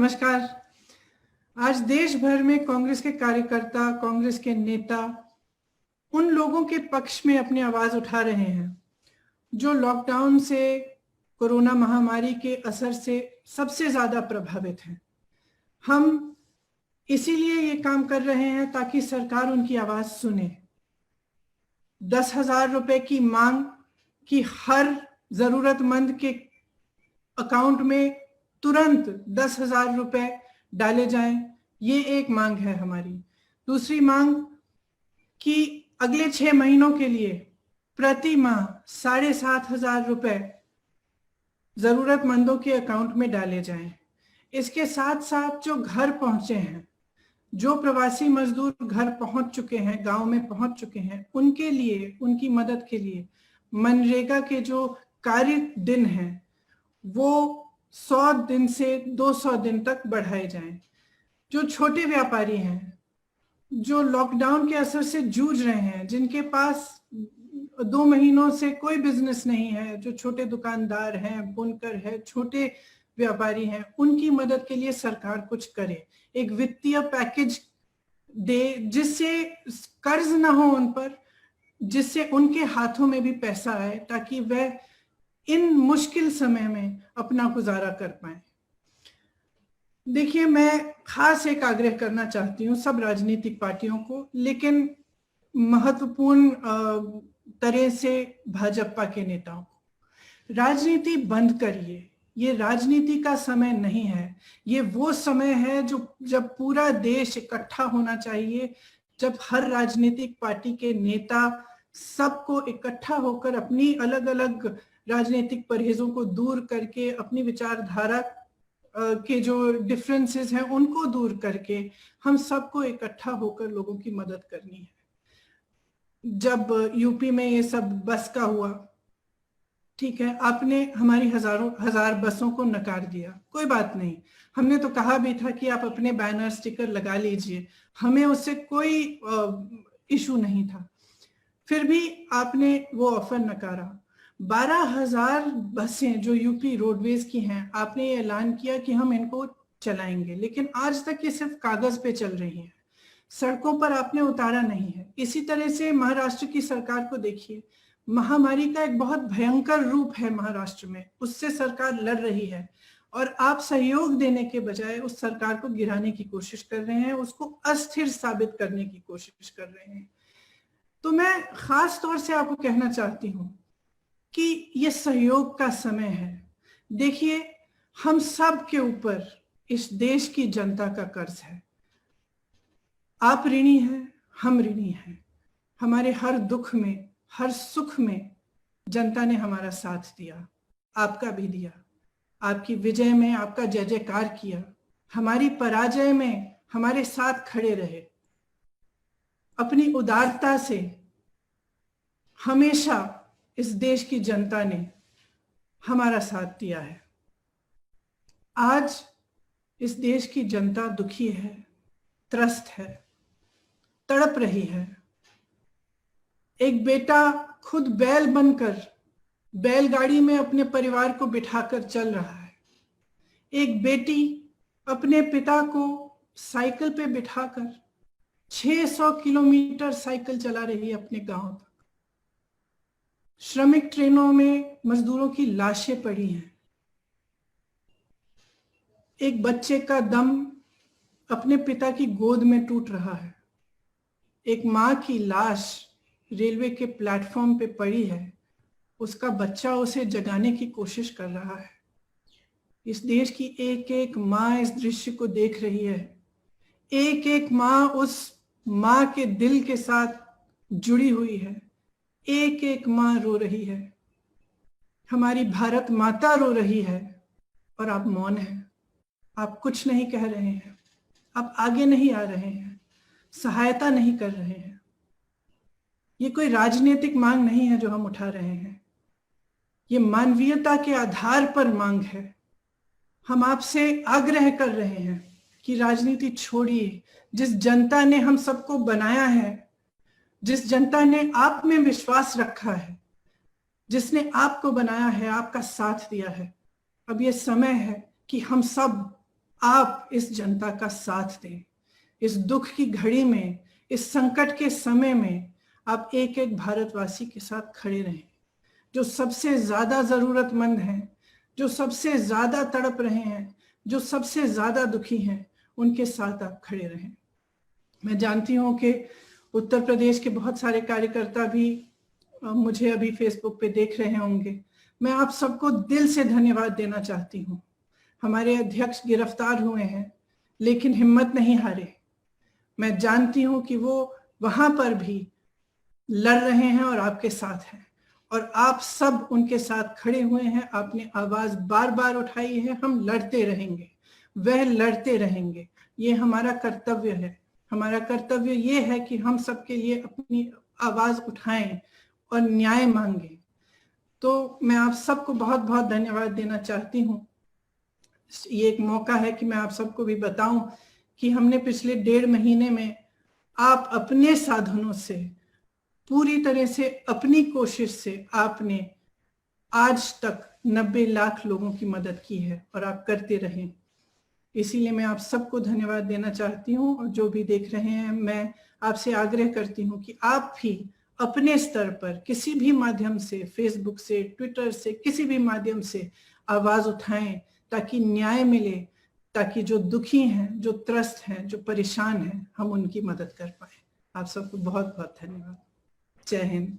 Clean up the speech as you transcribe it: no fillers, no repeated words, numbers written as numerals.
नमस्कार। आज देश भर में कांग्रेस के कार्यकर्ता, कांग्रेस के नेता उन लोगों के पक्ष में अपनी आवाज उठा रहे हैं जो लॉकडाउन से, कोरोना महामारी के असर से सबसे ज्यादा प्रभावित हैं। हम इसीलिए ये काम कर रहे हैं ताकि सरकार उनकी आवाज सुने। 10,000 रुपए की मांग कि हर जरूरतमंद के अकाउंट में तुरंत 10,000 रुपए डाले जाएं, ये एक मांग है हमारी। दूसरी मांग कि अगले 6 महीनों के लिए प्रति माह 7,500 रुपए जरूरतमंदों के अकाउंट में डाले जाएं। इसके साथ साथ जो घर पहुंचे हैं, जो प्रवासी मजदूर घर पहुंच चुके हैं, गांव में पहुंच चुके हैं, उनके लिए, उनकी मदद के लिए मनरेगा के जो कार्य दिन हैं वो 100 दिन से 200 दिन तक बढ़ाए जाएं। जो छोटे व्यापारी हैं, जो लॉकडाउन के असर से जूझ रहे हैं, जिनके पास 2 महीनों से कोई बिजनेस नहीं है, जो छोटे दुकानदार हैं, बुनकर है, छोटे व्यापारी हैं, उनकी मदद के लिए सरकार कुछ करे। एक वित्तीय पैकेज दे जिससे कर्ज ना हो उन पर, जिससे उनके हाथों में भी पैसा आए ताकि वह इन मुश्किल समय में अपना गुजारा कर पाए। देखिए, मैं खास एक आग्रह करना चाहती हूँ सब राजनीतिक पार्टियों को, लेकिन महत्वपूर्ण तरह से भाजपा के नेताओं को। राजनीति बंद करिए। ये राजनीति का समय नहीं है। ये वो समय है जब पूरा देश इकट्ठा होना चाहिए, जब हर राजनीतिक पार्टी के नेता सबको इकट्ठा होकर अपनी अलग अलग राजनीतिक परहेजों को दूर करके, अपनी विचारधारा के जो डिफरेंसेस हैं उनको दूर करके हम सबको इकट्ठा होकर लोगों की मदद करनी है। जब यूपी में ये सब बस का हुआ, ठीक है, आपने हमारी हजार बसों को नकार दिया, कोई बात नहीं। हमने तो कहा भी था कि आप अपने बैनर स्टिकर लगा लीजिए, हमें उससे कोई इशू नहीं था। फिर भी आपने वो ऑफर नकारा। 12,000 बसें जो यूपी रोडवेज की हैं, आपने ये ऐलान किया कि हम इनको चलाएंगे, लेकिन आज तक ये सिर्फ कागज पे चल रही हैं, सड़कों पर आपने उतारा नहीं है। इसी तरह से महाराष्ट्र की सरकार को देखिए, महामारी का एक बहुत भयंकर रूप है महाराष्ट्र में, उससे सरकार लड़ रही है और आप सहयोग देने के बजाय उस सरकार को गिराने की कोशिश कर रहे हैं, उसको अस्थिर साबित करने की कोशिश कर रहे हैं। तो मैं खास तौर से आपको कहना चाहती हूं कि ये सहयोग का समय है। देखिए, हम सब के ऊपर इस देश की जनता का कर्ज है। आप ऋणी हैं, हम ऋणी हैं। हमारे हर दुख में, हर सुख में जनता ने हमारा साथ दिया, आपका भी दिया। आपकी विजय में आपका जय जयकार किया, हमारी पराजय में हमारे साथ खड़े रहे। अपनी उदारता से हमेशा इस देश की जनता ने हमारा साथ दिया है। आज इस देश की जनता दुखी है, त्रस्त है, तड़प रही है। एक बेटा खुद बैल बनकर बैलगाड़ी में अपने परिवार को बिठाकर चल रहा है। एक बेटी अपने पिता को साइकिल पे बिठाकर 600 किलोमीटर साइकिल चला रही है अपने गांव तक। श्रमिक ट्रेनों में मजदूरों की लाशें पड़ी हैं। एक बच्चे का दम अपने पिता की गोद में टूट रहा है। एक मां की लाश रेलवे के प्लेटफॉर्म पे पड़ी है, उसका बच्चा उसे जगाने की कोशिश कर रहा है। इस देश की एक एक मां इस दृश्य को देख रही है। एक एक मां उस मां के दिल के साथ जुड़ी हुई है। एक एक मां रो रही है। हमारी भारत माता रो रही है और आप मौन हैं। आप कुछ नहीं कह रहे हैं, आप आगे नहीं आ रहे हैं, सहायता नहीं कर रहे हैं। ये कोई राजनीतिक मांग नहीं है जो हम उठा रहे हैं, ये मानवीयता के आधार पर मांग है। हम आपसे आग्रह कर रहे हैं कि राजनीति छोड़िए। जिस जनता ने हम सबको बनाया है, जिस जनता ने आप में विश्वास रखा है, जिसने आपको बनाया है, आपका साथ दिया है, अब ये समय है कि हम सब आप इस जनता का साथ दें। इस दुख की घड़ी में, इस संकट के समय में आप एक एक भारतवासी के साथ खड़े रहें। जो सबसे ज्यादा जरूरतमंद हैं, जो सबसे ज्यादा तड़प रहे हैं, जो सबसे ज्यादा दुखी हैं, उनके साथ आप खड़े रहें। मैं जानती हूँ कि उत्तर प्रदेश के बहुत सारे कार्यकर्ता भी मुझे अभी फेसबुक पे देख रहे होंगे। मैं आप सबको दिल से धन्यवाद देना चाहती हूँ। हमारे अध्यक्ष गिरफ्तार हुए हैं, लेकिन हिम्मत नहीं हारे। मैं जानती हूँ कि वो वहां पर भी लड़ रहे हैं और आपके साथ हैं, और आप सब उनके साथ खड़े हुए हैं। आपने आवाज बार बार उठाई है। हम लड़ते रहेंगे, वह लड़ते रहेंगे। ये हमारा कर्तव्य है। हमारा कर्तव्य ये है कि हम सबके लिए अपनी आवाज उठाएं और न्याय मांगे। तो मैं आप सबको बहुत बहुत धन्यवाद देना चाहती हूँ। ये एक मौका है कि मैं आप सबको भी बताऊं कि हमने पिछले 1.5 महीने में आप अपने साधनों से, पूरी तरह से अपनी कोशिश से आपने आज तक 90 लाख लोगों की मदद की है, और आप करते रहें। इसीलिए मैं आप सबको धन्यवाद देना चाहती हूँ। और जो भी देख रहे हैं, मैं आपसे आग्रह करती हूँ कि आप भी अपने स्तर पर किसी भी माध्यम से, फेसबुक से, ट्विटर से, किसी भी माध्यम से आवाज उठाएं, ताकि न्याय मिले, ताकि जो दुखी हैं, जो त्रस्त हैं, जो परेशान हैं, हम उनकी मदद कर पाए। आप सबको बहुत बहुत धन्यवाद। जय हिंद।